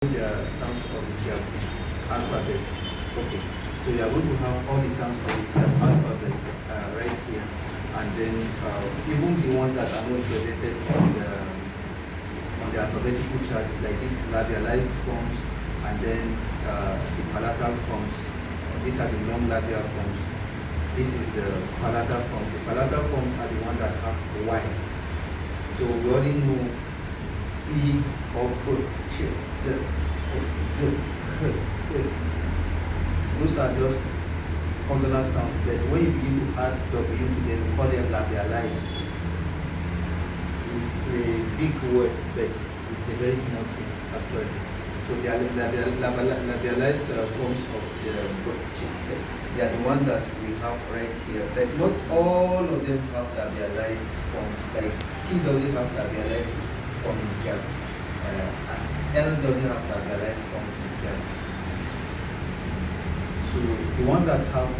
The sounds of the Tyap alphabet. Okay, so you are going to have all the sounds of the Tyap alphabet right here, and then even the ones that are not presented on the alphabetical chart, like this labialized forms, and then the palatal forms. These are the long labial forms. This is the palatal forms. The palatal forms are the ones that have Y. So we already know P or P, Ch, D, F, G, H, those are just consonant sounds, but when you begin to add W to them, we call them labialized. It's a big word, but it's a very small thing actually. So they are labialized forms of the they are the one that we have right here, but not all of them have labialized forms. Like T doesn't have labialized form in Tyap, and L doesn't have labialized form in Tyap. So the one that have